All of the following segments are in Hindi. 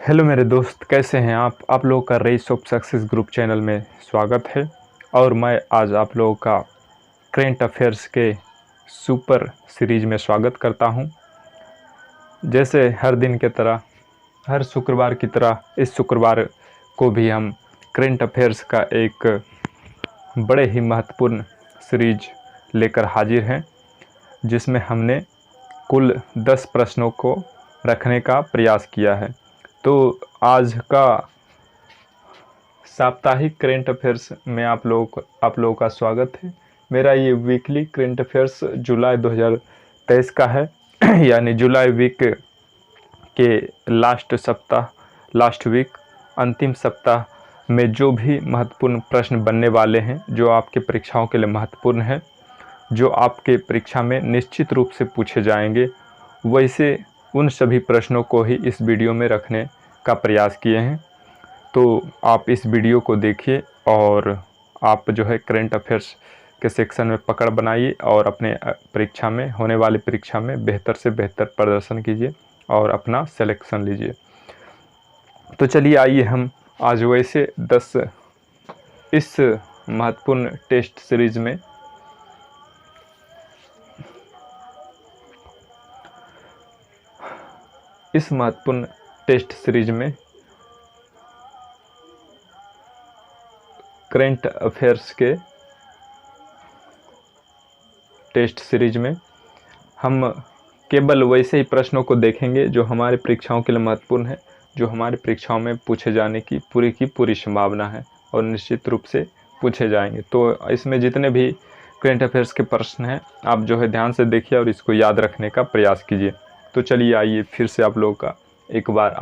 हेलो मेरे दोस्त, कैसे हैं आप लोगों का race of success group channel में स्वागत है। और मैं आज आप लोगों का करेंट अफेयर्स के सुपर सीरीज में स्वागत करता हूं। जैसे हर दिन की तरह, हर शुक्रवार की तरह इस शुक्रवार को भी हम करेंट अफेयर्स का एक बड़े ही महत्वपूर्ण सीरीज लेकर हाजिर हैं, जिसमें हमने कुल 10 प्रश्नों को रखने का प्रयास किया है। तो आज का साप्ताहिक करेंट अफेयर्स में आप लोगों का स्वागत है। मेरा ये वीकली करेंट अफेयर्स जुलाई 2023 का है यानी जुलाई वीक के लास्ट वीक अंतिम सप्ताह में जो भी महत्वपूर्ण प्रश्न बनने वाले हैं, जो आपके परीक्षाओं के लिए महत्वपूर्ण है, जो आपके परीक्षा में निश्चित रूप से पूछे जाएंगे, वैसे उन सभी प्रश्नों को ही इस वीडियो में रखने का प्रयास किए हैं। तो आप इस वीडियो को देखिए और आप जो है करेंट अफेयर्स के सेक्शन में पकड़ बनाइए और अपने परीक्षा में, होने वाली परीक्षा में बेहतर से बेहतर प्रदर्शन कीजिए और अपना सिलेक्शन लीजिए। तो चलिए आइए हम आज वैसे 10 इस महत्वपूर्ण टेस्ट सीरीज में करेंट अफेयर्स के टेस्ट सीरीज में हम केवल वैसे ही प्रश्नों को देखेंगे जो हमारे परीक्षाओं के लिए महत्वपूर्ण है, जो हमारी परीक्षाओं में पूछे जाने की पूरी संभावना है और निश्चित रूप से पूछे जाएंगे। तो इसमें जितने भी करेंट अफेयर्स के प्रश्न हैं, आप जो है ध्यान से देखिए और इसको याद रखने का प्रयास कीजिए। तो चलिए आइए फिर से आप लोगों का एक बार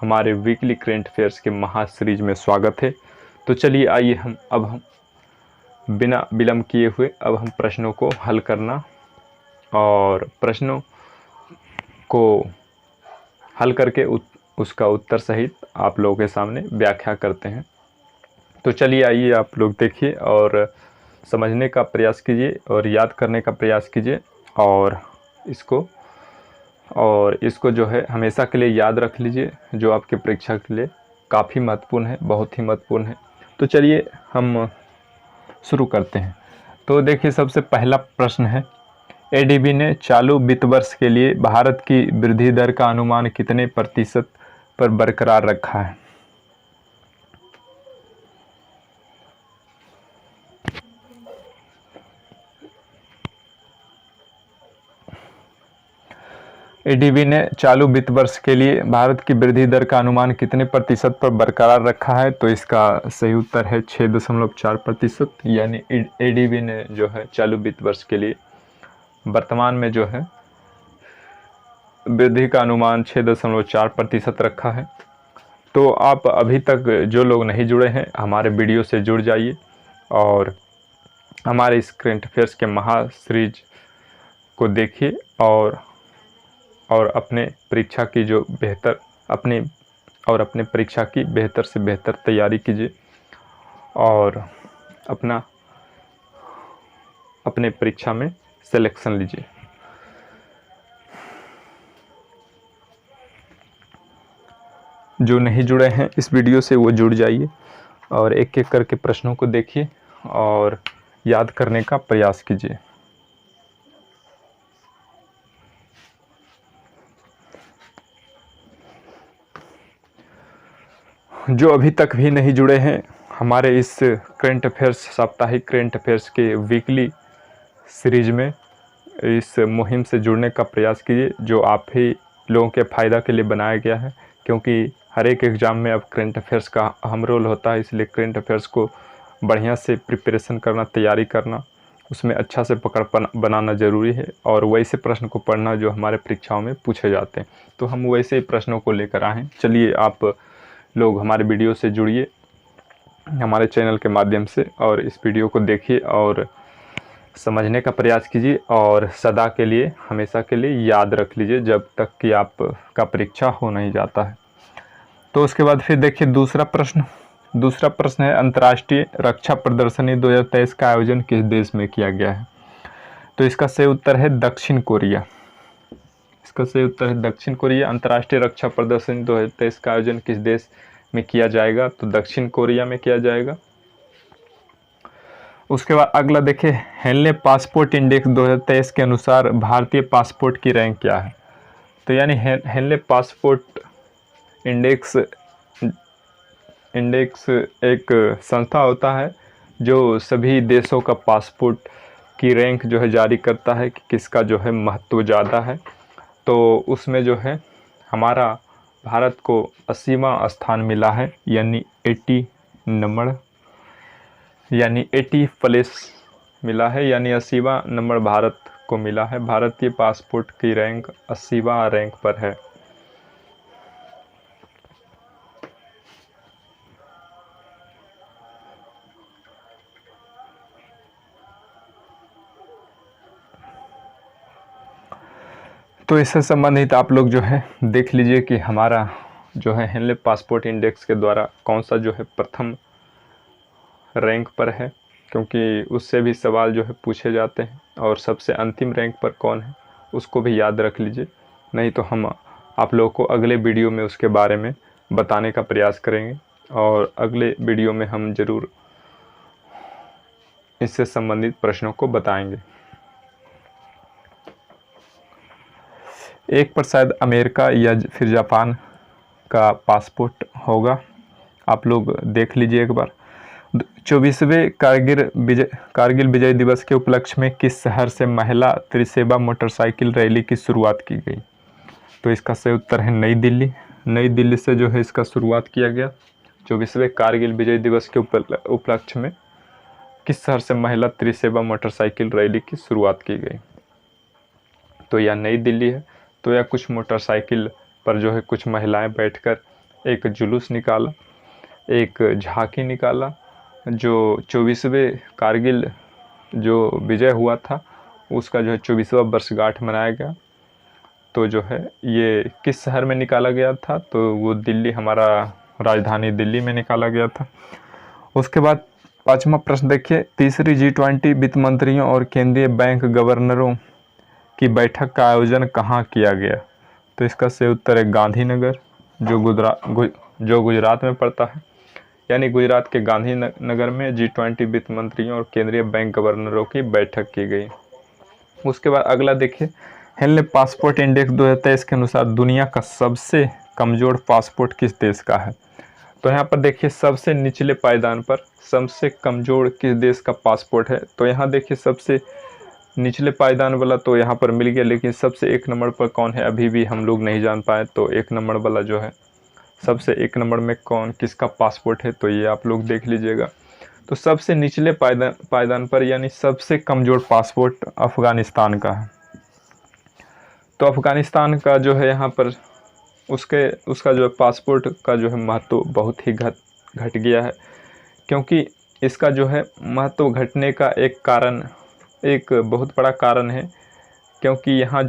हमारे वीकली करेंट अफेयर्स के महा सीरीज में स्वागत है। तो चलिए आइए हम बिना विलंब किए हुए अब हम प्रश्नों को हल करना और प्रश्नों को हल करके उसका उत्तर सहित आप लोगों के सामने व्याख्या करते हैं। तो चलिए आइए आप लोग देखिए और समझने का प्रयास कीजिए और याद करने का प्रयास कीजिए और इसको जो है हमेशा के लिए याद रख लीजिए, जो आपके परीक्षा के लिए काफ़ी महत्वपूर्ण है, बहुत ही महत्वपूर्ण है। तो चलिए हम शुरू करते हैं। तो देखिए, सबसे पहला प्रश्न है, एडीबी ने चालू वित्त वर्ष के लिए भारत की वृद्धि दर का अनुमान कितने प्रतिशत पर बरकरार रखा है? एडीबी ने चालू वित्त वर्ष के लिए भारत की वृद्धि दर का अनुमान कितने प्रतिशत पर बरकरार रखा है? तो इसका सही उत्तर है 6.4%। यानी एडीबी ने जो है चालू वित्त वर्ष के लिए वर्तमान में जो है वृद्धि का अनुमान 6.4% रखा है। तो आप अभी तक जो लोग नहीं जुड़े हैं, हमारे वीडियो से जुड़ जाइए और हमारे इस करेंट अफेयर्स के महा सीरीज को देखिए और अपने परीक्षा की जो बेहतर अपने परीक्षा की बेहतर से बेहतर तैयारी कीजिए और अपने परीक्षा में सिलेक्शन लीजिए। जो नहीं जुड़े हैं इस वीडियो से, वो जुड़ जाइए और एक एक करके प्रश्नों को देखिए और याद करने का प्रयास कीजिए। जो अभी तक भी नहीं जुड़े हैं, हमारे इस करेंट अफेयर्स, साप्ताहिक करेंट अफेयर्स के वीकली सीरीज में इस मुहिम से जुड़ने का प्रयास कीजिए, जो आप ही लोगों के फ़ायदा के लिए बनाया गया है। क्योंकि हर एक एग्ज़ाम में अब करेंट अफेयर्स का अहम रोल होता है, इसलिए करेंट अफेयर्स को बढ़िया से प्रिपरेशन करना, तैयारी करना, उसमें अच्छा से पकड़ बनाना ज़रूरी है और वैसे प्रश्न को पढ़ना जो हमारे परीक्षाओं में पूछे जाते हैं। तो हम वैसे ही प्रश्नों को लेकर आए हैं। चलिए आप लोग हमारे वीडियो से जुड़िए हमारे चैनल के माध्यम से और इस वीडियो को देखिए और समझने का प्रयास कीजिए और सदा के लिए, हमेशा के लिए याद रख लीजिए जब तक कि आपका परीक्षा हो नहीं जाता है। तो उसके बाद फिर देखिए दूसरा प्रश्न है, अंतर्राष्ट्रीय रक्षा प्रदर्शनी 2023 का आयोजन किस देश में किया गया है? तो इसका सही उत्तर है दक्षिण कोरिया। इसका सही उत्तर है दक्षिण कोरिया। अंतर्राष्ट्रीय रक्षा प्रदर्शनी 2023 का आयोजन किस देश में किया जाएगा? तो दक्षिण कोरिया में किया जाएगा। उसके बाद अगला देखिए, हेनले पासपोर्ट इंडेक्स 2023 के अनुसार भारतीय पासपोर्ट की रैंक क्या है? तो यानी हेनले पासपोर्ट इंडेक्स एक संस्था होता है जो सभी देशों का पासपोर्ट की रैंक जो है जारी करता है कि किसका जो है महत्व ज़्यादा है। तो उसमें जो है हमारा भारत को 80वां स्थान मिला है, यानी 80 नंबर, यानी 80 प्लेस मिला है, यानी 80वां नंबर भारत को मिला है। भारतीय पासपोर्ट की रैंक 80वां रैंक पर है। तो इससे संबंधित आप लोग जो है देख लीजिए कि हमारा जो है हेनले पासपोर्ट इंडेक्स के द्वारा कौन सा जो है प्रथम रैंक पर है, क्योंकि उससे भी सवाल जो है पूछे जाते हैं। और सबसे अंतिम रैंक पर कौन है उसको भी याद रख लीजिए, नहीं तो हम आप लोगों को अगले वीडियो में उसके बारे में बताने का प्रयास करेंगे और अगले वीडियो में हम ज़रूर इससे संबंधित प्रश्नों को बताएंगे। एक पर शायद अमेरिका या फिर जापान का पासपोर्ट होगा, आप लोग देख लीजिए एक बार। 24वें कारगिल विजय दिवस के उपलक्ष्य में किस शहर से महिला त्रिसेवा मोटरसाइकिल रैली की शुरुआत की गई? तो इसका सही उत्तर है नई दिल्ली। नई दिल्ली से जो है इसका शुरुआत किया गया। 24वें कारगिल विजय दिवस के उपलक्ष्य में किस शहर से महिला त्रिसेवा मोटरसाइकिल रैली की शुरुआत की गई? तो यह नई दिल्ली है। तो यह कुछ मोटरसाइकिल पर जो है कुछ महिलाएं बैठकर एक जुलूस निकाला, एक झांकी निकाला, जो 24वें कारगिल जो विजय हुआ था उसका जो है 24वां वर्षगांठ मनाया गया। तो जो है ये किस शहर में निकाला गया था? तो वो दिल्ली, हमारा राजधानी दिल्ली में निकाला गया था। उसके बाद 5वां प्रश्न देखिए, तीसरी G20 वित्त मंत्रियों और केंद्रीय बैंक गवर्नरों की बैठक का आयोजन कहाँ किया गया? तो इसका सही उत्तर है गांधीनगर, जो गुजरात में पड़ता है, यानी गुजरात के गांधीनगर में G20 वित्त मंत्रियों और केंद्रीय बैंक गवर्नरों की बैठक की गई। उसके बाद अगला देखिए, हेनले पासपोर्ट इंडेक्स 2023 के अनुसार दुनिया का सबसे कमज़ोर पासपोर्ट किस देश का है? तो यहाँ पर देखिए सबसे निचले पायदान पर सबसे कमज़ोर किस देश का पासपोर्ट है? तो यहाँ देखिए सबसे निचले पायदान वाला तो यहाँ पर मिल गया, लेकिन सबसे एक नंबर पर कौन है अभी भी हम लोग नहीं जान पाए। तो एक नंबर वाला जो है सबसे एक नंबर में कौन किसका पासपोर्ट है? तो ये आप लोग देख लीजिएगा। तो सबसे निचले पायदान पर यानी सबसे कमज़ोर पासपोर्ट अफ़गानिस्तान का है। तो अफ़गानिस्तान का जो है यहाँ पर उसका जो है पासपोर्ट का जो है महत्व बहुत ही घट गया है, क्योंकि इसका जो है महत्व घटने का एक बहुत बड़ा कारण है, क्योंकि यहाँ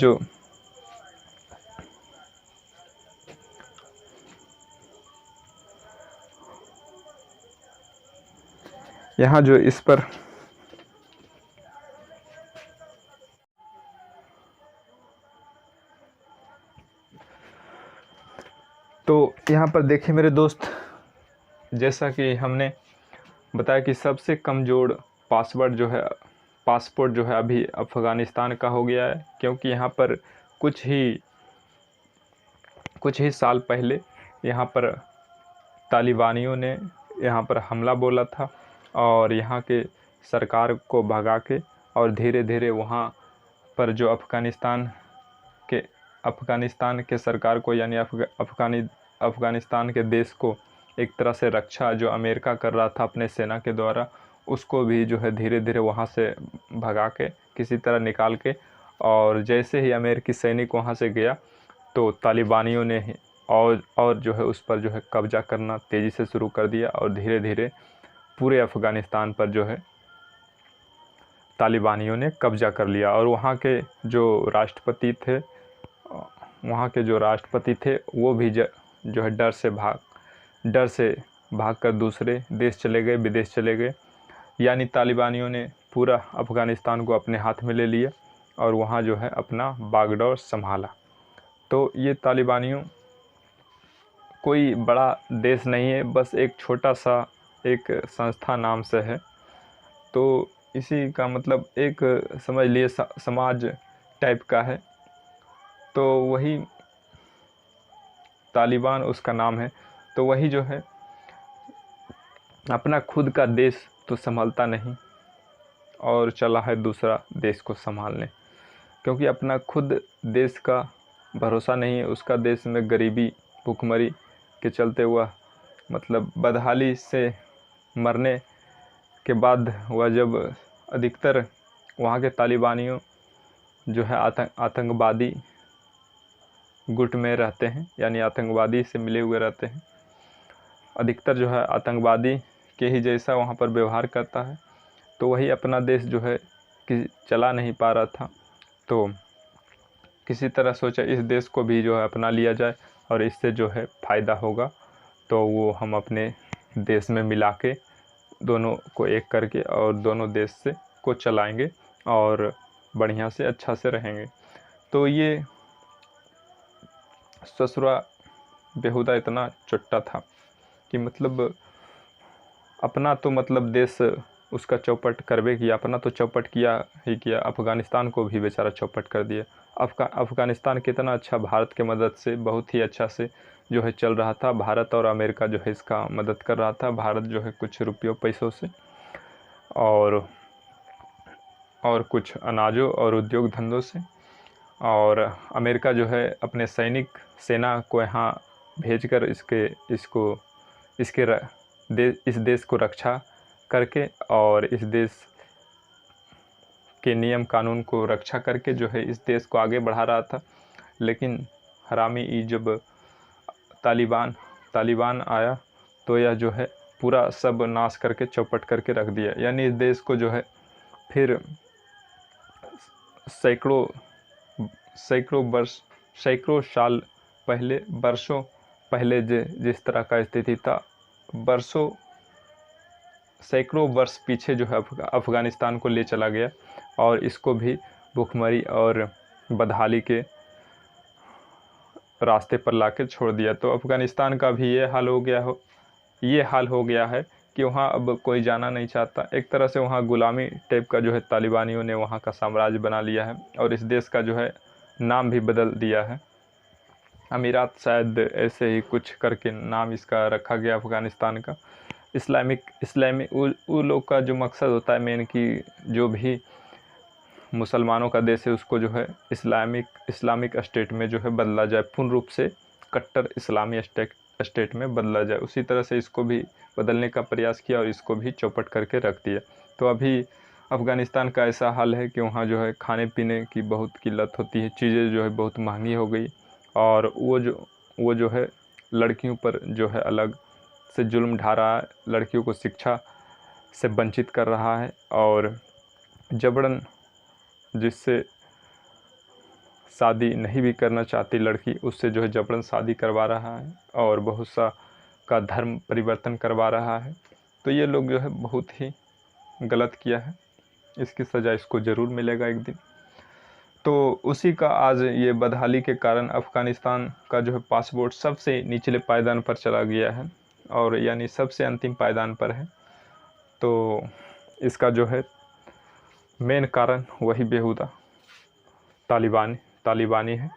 जो इस पर तो यहाँ पर देखिए मेरे दोस्त, जैसा कि हमने बताया कि सबसे कमज़ोर पासपोर्ट जो है अभी अफ़गानिस्तान का हो गया है, क्योंकि यहाँ पर कुछ ही साल पहले यहाँ पर तालिबानियों ने यहाँ पर हमला बोला था और यहाँ के सरकार को भगा के और धीरे धीरे वहाँ पर जो अफ़गानिस्तान के सरकार को, यानी अफ़गानिस्तान के देश को एक तरह से रक्षा जो अमेरिका कर रहा था अपने सेना के द्वारा, उसको भी जो है धीरे धीरे वहाँ से भगा के किसी तरह निकाल के, और जैसे ही अमेरिकी सैनिक वहाँ से गया तो तालिबानियों ने और जो है उस पर जो है कब्जा करना तेज़ी से शुरू कर दिया और धीरे धीरे पूरे अफ़गानिस्तान पर जो है तालिबानियों ने कब्जा कर लिया। और वहाँ के जो राष्ट्रपति थे वो भी जो है डर से भागकर दूसरे देश चले गए, विदेश चले गए। यानी तालिबानियों ने पूरा अफ़गानिस्तान को अपने हाथ में ले लिया और वहाँ जो है अपना बागडोर संभाला। तो ये तालिबानियों कोई बड़ा देश नहीं है, बस एक छोटा सा एक संस्था नाम से है। तो इसी का मतलब एक समझ लिए समाज टाइप का है। तो वही तालिबान उसका नाम है। तो वही जो है अपना खुद का देश तो संभालता नहीं और चला है दूसरा देश को संभालने, क्योंकि अपना खुद देश का भरोसा नहीं है। उसका देश में गरीबी भुखमरी के चलते हुआ मतलब बदहाली से मरने के बाद वह जब अधिकतर वहाँ के तालिबानियों जो है आतंकवादी गुट में रहते हैं, यानी आतंकवादी से मिले हुए रहते हैं। अधिकतर जो है आतंकवादी के ही जैसा वहाँ पर व्यवहार करता है। तो वही अपना देश जो है कि चला नहीं पा रहा था, तो किसी तरह सोचा इस देश को भी जो है अपना लिया जाए और इससे जो है फ़ायदा होगा। तो वो हम अपने देश में मिला के दोनों को एक करके और दोनों देश से को चलाएंगे और बढ़िया से अच्छा से रहेंगे। तो ये ससुरा बेहुदा इतना चुट्टा था कि मतलब अपना तो मतलब देश उसका चौपट करवे किया, अपना तो चौपट किया ही किया, अफ़गानिस्तान को भी बेचारा चौपट कर दिया। अफ़गानिस्तान कितना अच्छा भारत के मदद से बहुत ही अच्छा से जो है चल रहा था। भारत और अमेरिका जो है इसका मदद कर रहा था। भारत जो है कुछ रुपयों पैसों से और कुछ अनाजों और उद्योग धंधों से, और अमेरिका जो है अपने सैनिक सेना को यहाँ भेजकर इस देश को रक्षा करके और इस देश के नियम कानून को रक्षा करके जो है इस देश को आगे बढ़ा रहा था। लेकिन हरामी जब तालिबान आया तो यह जो है पूरा सब नाश करके चौपट करके रख दिया। यानी इस देश को जो है फिर सैकड़ों साल पहले, वर्षों पहले जिस तरह का स्थिति था, सैकड़ों वर्ष पीछे जो है अफ़गानिस्तान को ले चला गया और इसको भी भुखमरी और बदहाली के रास्ते पर लाके छोड़ दिया। तो अफ़गानिस्तान का भी ये हाल हो गया है कि वहाँ अब कोई जाना नहीं चाहता। एक तरह से वहाँ गुलामी टाइप का जो है तालिबानियों ने वहाँ का साम्राज्य बना लिया है और इस देश का जो है नाम भी बदल दिया है। अमीरात शायद ऐसे ही कुछ करके नाम इसका रखा गया अफ़गानिस्तान का। इस्लामिक वो लोग का जो मकसद होता है मेन कि जो भी मुसलमानों का देश है उसको जो है इस्लामिक स्टेट में जो है बदला जाए, पूर्ण रूप से कट्टर इस्लामी स्टेट में बदला जाए। उसी तरह से इसको भी बदलने का प्रयास किया और इसको भी चौपट करके रख दिया। तो अभी अफ़गानिस्तान का ऐसा हाल है कि वहाँ जो है खाने पीने की बहुत किल्लत होती है, चीज़ें जो है बहुत महंगी हो गई और वो जो है लड़कियों पर जो है अलग से जुल्म ढा रहा है, लड़कियों को शिक्षा से वंचित कर रहा है और जबरन जिससे शादी नहीं भी करना चाहती लड़की उससे जो है जबरन शादी करवा रहा है और बहुत सा का धर्म परिवर्तन करवा रहा है। तो ये लोग जो है बहुत ही गलत किया है, इसकी सज़ा इसको ज़रूर मिलेगा एक दिन। तो उसी का आज ये बदहाली के कारण अफ़गानिस्तान का जो है पासपोर्ट सबसे निचले पायदान पर चला गया है और यानी सबसे अंतिम पायदान पर है। तो इसका जो है मेन कारण वही बेहुदा तालिबानी है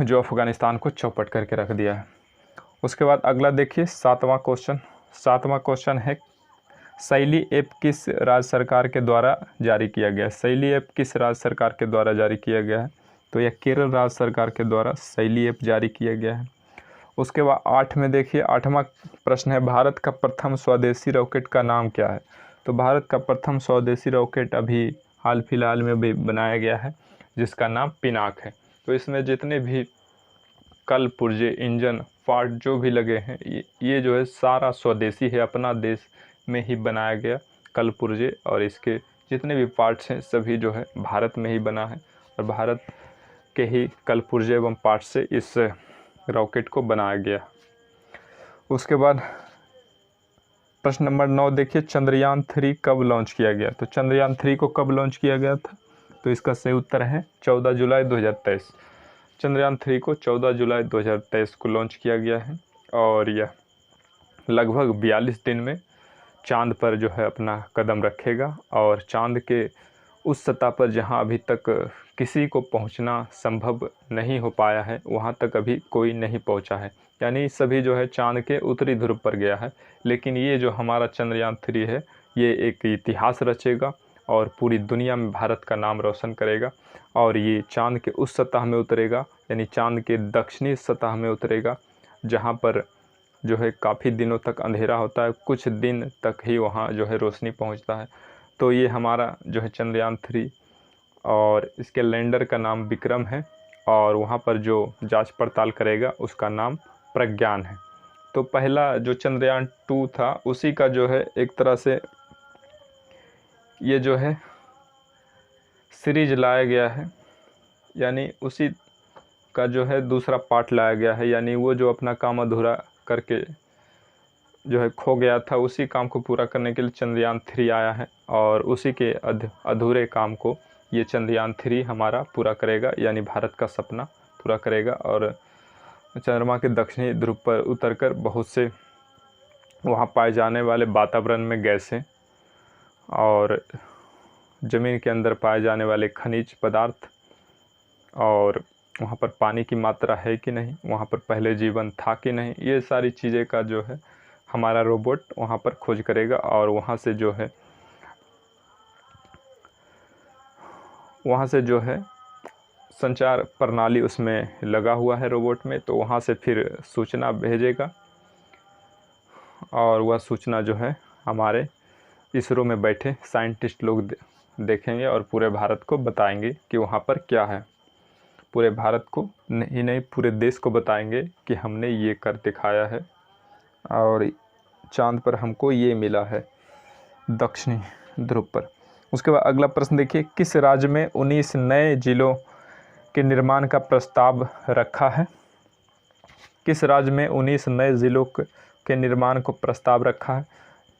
जो अफ़गानिस्तान को चौपट करके रख दिया है। उसके बाद अगला देखिए सातवां क्वेश्चन है शैली ऐप किस राज्य सरकार के द्वारा जारी किया गया है? शैली ऐप किस राज्य सरकार के द्वारा जारी किया गया है? तो यह केरल राज्य सरकार के द्वारा शैली ऐप जारी किया गया है। उसके बाद 8 में देखिए 8वां प्रश्न है भारत का प्रथम स्वदेशी रॉकेट का नाम क्या है? तो भारत का प्रथम स्वदेशी रॉकेट अभी हाल फिलहाल में भी बनाया गया है जिसका नाम पिनाक है। तो इसमें जितने भी कल पुर्जे इंजन पार्ट जो भी लगे हैं ये जो है सारा स्वदेशी है, अपना देश में ही बनाया गया कल पुर्जे और इसके जितने भी पार्ट्स हैं सभी जो है भारत में ही बना है और भारत के ही कल पुर्जे एवं पार्ट से इस रॉकेट को बनाया गया। उसके बाद प्रश्न नंबर 9 देखिए चंद्रयान 3 कब लॉन्च किया गया? तो चंद्रयान 3 को कब लॉन्च किया गया था? तो इसका सही उत्तर है 14 जुलाई 2023। चंद्रयान 3 को 14 जुलाई 2023 को लॉन्च किया गया है और यह लगभग 42 दिन में चांद पर जो है अपना कदम रखेगा और चांद के उस सतह पर जहां अभी तक किसी को पहुंचना संभव नहीं हो पाया है, वहां तक अभी कोई नहीं पहुंचा है। यानी सभी जो है चांद के उत्तरी ध्रुव पर गया है, लेकिन ये जो हमारा चंद्रयान 3 है ये एक इतिहास रचेगा और पूरी दुनिया में भारत का नाम रोशन करेगा। और ये चांद के उस सतह में उतरेगा, यानी चांद के दक्षिणी सतह में उतरेगा, जहाँ पर जो है काफ़ी दिनों तक अंधेरा होता है, कुछ दिन तक ही वहाँ जो है रोशनी पहुँचता है। तो ये हमारा जो है चंद्रयान 3 और इसके लैंडर का नाम विक्रम है और वहाँ पर जो जांच पड़ताल करेगा उसका नाम प्रज्ञान है। तो पहला जो चंद्रयान 2 था उसी का जो है एक तरह से ये जो है सीरीज लाया गया है, यानी उसी का जो है दूसरा पार्ट लाया गया है। यानी वो जो अपना काम अधूरा करके जो है खो गया था, उसी काम को पूरा करने के लिए चंद्रयान 3 आया है और उसी के अधूरे काम को ये चंद्रयान 3 हमारा पूरा करेगा, यानी भारत का सपना पूरा करेगा और चंद्रमा के दक्षिणी ध्रुव पर उतरकर बहुत से वहाँ पाए जाने वाले वातावरण में गैसें और ज़मीन के अंदर पाए जाने वाले खनिज पदार्थ और वहाँ पर पानी की मात्रा है कि नहीं, वहाँ पर पहले जीवन था कि नहीं, ये सारी चीज़ें का जो है हमारा रोबोट वहाँ पर खोज करेगा और वहाँ से जो है संचार प्रणाली उसमें लगा हुआ है रोबोट में, तो वहाँ से फिर सूचना भेजेगा और वह सूचना जो है हमारे इसरो में बैठे साइंटिस्ट लोग देखेंगे और पूरे भारत को बताएंगे कि वहाँ पर क्या है। पूरे भारत को ही नहीं, पूरे देश को बताएंगे कि हमने ये कर दिखाया है और चांद पर हमको ये मिला है दक्षिणी ध्रुव पर। उसके बाद अगला प्रश्न देखिए, किस राज्य में 19 नए जिलों के निर्माण का प्रस्ताव रखा है? किस राज्य में 19 नए जिलों के निर्माण को प्रस्ताव रखा है?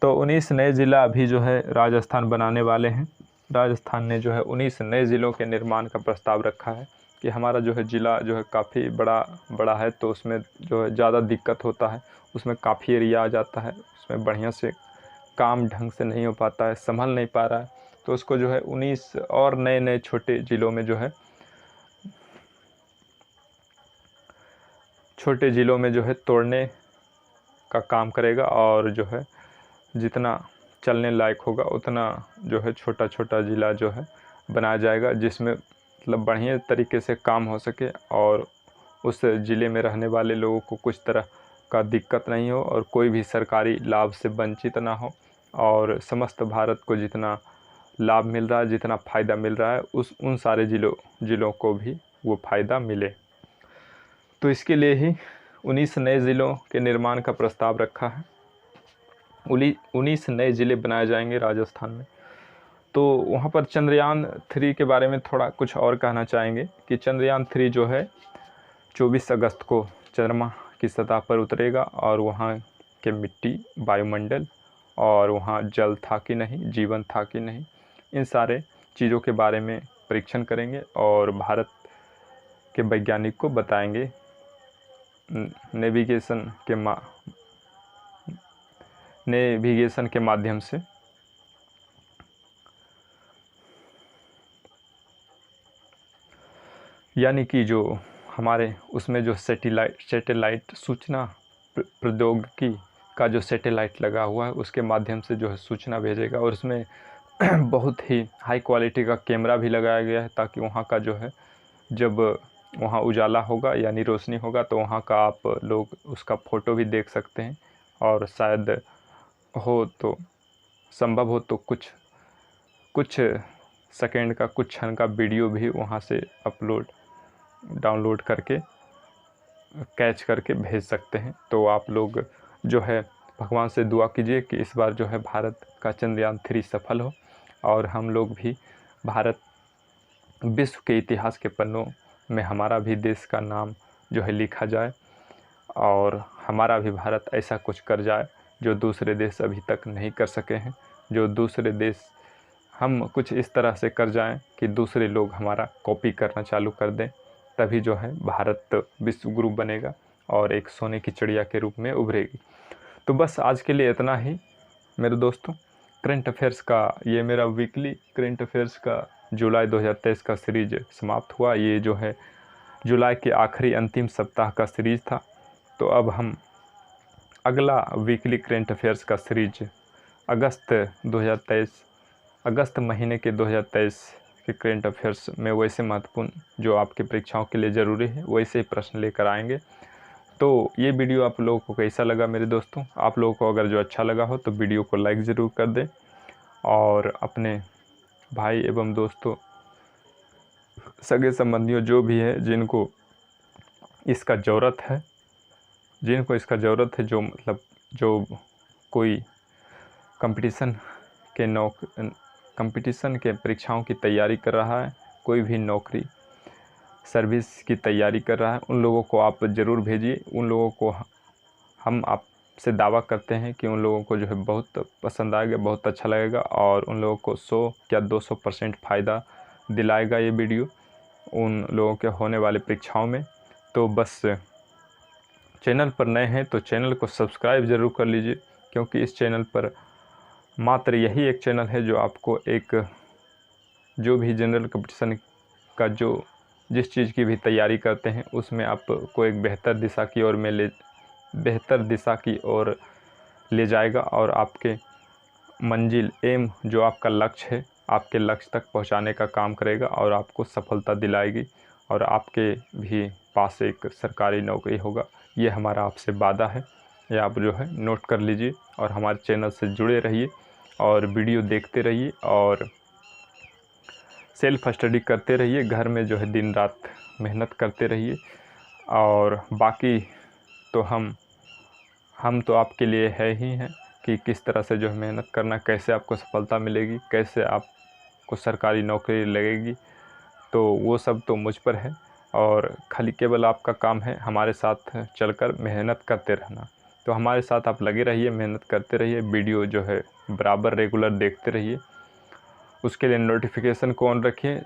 तो 19 नए ज़िला अभी जो है राजस्थान बनाने वाले हैं। राजस्थान ने जो है 19 नए ज़िलों के निर्माण का प्रस्ताव रखा है कि हमारा जो है ज़िला जो है काफ़ी बड़ा है, तो उसमें जो है ज़्यादा दिक्कत होता है, उसमें काफ़ी एरिया आ जाता है, उसमें बढ़िया से काम ढंग से नहीं हो पाता है, संभल नहीं पा रहा है। तो उसको जो है 19 और नए छोटे ज़िलों में जो है तोड़ने का काम करेगा और जो है जितना चलने लायक होगा उतना जो है छोटा छोटा ज़िला जो है बनाया जाएगा, जिसमें मतलब बढ़िया तरीके से काम हो सके और उस ज़िले में रहने वाले लोगों को कुछ तरह का दिक्कत नहीं हो और कोई भी सरकारी लाभ से वंचित ना हो और समस्त भारत को जितना लाभ मिल रहा है, जितना फ़ायदा मिल रहा है, उन सारे ज़िलों को भी वो फ़ायदा मिले। तो इसके लिए ही 19 नए ज़िलों के निर्माण का प्रस्ताव रखा है। 19 नए ज़िले बनाए जाएंगे राजस्थान में। तो वहाँ पर चंद्रयान 3 के बारे में थोड़ा कुछ और कहना चाहेंगे कि चंद्रयान 3 जो है 24 अगस्त को चंद्रमा की सतह पर उतरेगा और वहाँ के मिट्टी, वायुमंडल और वहाँ जल था कि नहीं, जीवन था कि नहीं, इन सारे चीज़ों के बारे में परीक्षण करेंगे और भारत के वैज्ञानिक को बताएंगे नेविगेशन के माध्यम से। यानी कि जो हमारे उसमें जो सैटेलाइट सूचना प्रौद्योगिकी का जो सैटेलाइट लगा हुआ है उसके माध्यम से जो है सूचना भेजेगा और उसमें बहुत ही हाई क्वालिटी का कैमरा भी लगाया गया है ताकि वहाँ का जो है जब वहाँ उजाला होगा यानी रोशनी होगा तो वहाँ का आप लोग उसका फ़ोटो भी देख सकते हैं और शायद हो तो संभव हो तो कुछ सेकंड का, कुछ क्षण का वीडियो भी वहाँ से डाउनलोड करके कैच करके भेज सकते हैं। तो आप लोग जो है भगवान से दुआ कीजिए कि इस बार जो है भारत का चंद्रयान 3 सफल हो और हम लोग भी भारत विश्व के इतिहास के पन्नों में हमारा भी देश का नाम जो है लिखा जाए और हमारा भी भारत ऐसा कुछ कर जाए जो दूसरे देश अभी तक नहीं कर सके हैं, जो दूसरे देश हम कुछ इस तरह से कर जाएं कि दूसरे लोग हमारा कॉपी करना चालू कर दें, तभी जो है भारत विश्व गुरु बनेगा और एक सोने की चिड़िया के रूप में उभरेगी। तो बस आज के लिए इतना ही मेरे दोस्तों। करंट अफेयर्स का ये मेरा वीकली करंट अफेयर्स का जुलाई 2023 का सीरीज समाप्त हुआ। ये जो है जुलाई के आखिरी अंतिम सप्ताह का सीरीज था। तो अब हम अगला वीकली करंट अफेयर्स का सीरीज अगस्त महीने के 2023 के करंट अफेयर्स में वैसे महत्वपूर्ण जो आपकी परीक्षाओं के लिए ज़रूरी है वैसे ही प्रश्न लेकर आएंगे। तो ये वीडियो आप लोगों को कैसा लगा मेरे दोस्तों? आप लोगों को अगर जो अच्छा लगा हो तो वीडियो को लाइक ज़रूर कर दें और अपने भाई एवं दोस्तों, सगे संबंधियों जो भी है जिनको इसका ज़रूरत है, जो कोई कंपटीशन के परीक्षाओं की तैयारी कर रहा है, कोई भी नौकरी सर्विस की तैयारी कर रहा है, उन लोगों को आप ज़रूर भेजिए। उन लोगों को हम आपसे दावा करते हैं कि उन लोगों को जो है बहुत पसंद आएगा, बहुत अच्छा लगेगा और उन लोगों को 100 या 200% फ़ायदा दिलाएगा ये वीडियो उन लोगों के होने वाले परीक्षाओं में। तो बस चैनल पर नए हैं तो चैनल को सब्सक्राइब ज़रूर कर लीजिए, क्योंकि इस चैनल पर मात्र यही एक चैनल है जो आपको जो भी जनरल कंपटीशन का जिस चीज़ की भी तैयारी करते हैं उसमें आपको एक बेहतर दिशा की ओर ले जाएगा और आपके मंजिल जो आपका लक्ष्य है, आपके लक्ष्य तक पहुंचाने का काम करेगा और आपको सफलता दिलाएगी और आपके भी पास एक सरकारी नौकरी होगा। ये हमारा आपसे वादा है, ये आप जो है नोट कर लीजिए और हमारे चैनल से जुड़े रहिए और वीडियो देखते रहिए और सेल्फ स्टडी करते रहिए। घर में जो है दिन रात मेहनत करते रहिए और बाकी तो हम तो आपके लिए है ही हैं कि किस तरह से जो है मेहनत करना, कैसे आपको सफलता मिलेगी, कैसे आपको सरकारी नौकरी लगेगी, तो वो सब तो मुझ पर है और खाली केवल आपका काम है हमारे साथ चलकर मेहनत करते रहना। तो हमारे साथ आप लगे रहिए, मेहनत करते रहिए, वीडियो जो है बराबर रेगुलर देखते रहिए। उसके लिए नोटिफिकेशन को ऑन रखिए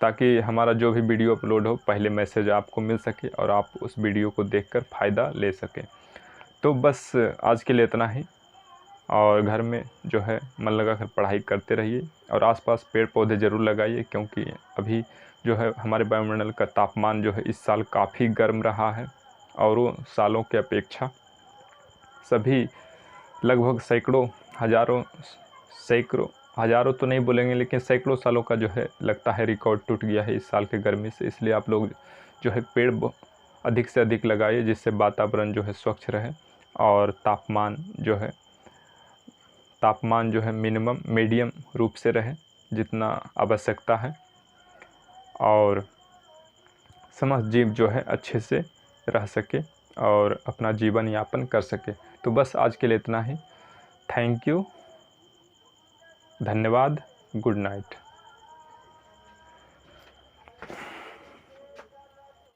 ताकि हमारा जो भी वीडियो अपलोड हो पहले मैसेज आपको मिल सके और आप उस वीडियो को देखकर फ़ायदा ले सकें। तो बस आज के लिए इतना ही और घर में जो है मन लगाकर पढ़ाई करते रहिए और आसपास पेड़ पौधे ज़रूर लगाइए, क्योंकि अभी जो है हमारे वायुमंडल का तापमान जो है इस साल काफ़ी गर्म रहा है और वो सालों के अपेक्षा सभी लगभग हज़ारों तो नहीं बोलेंगे लेकिन सैकड़ों सालों का जो है लगता है रिकॉर्ड टूट गया है इस साल के गर्मी से। इसलिए आप लोग जो है पेड़ अधिक से अधिक लगाइए, जिससे वातावरण जो है स्वच्छ रहे और तापमान जो है मीडियम रूप से रहे जितना आवश्यकता है और समस्त जीव जो है अच्छे से रह सके और अपना जीवन यापन कर सके। तो बस आज के लिए इतना ही। थैंक यू, धन्यवाद, गुड नाइट।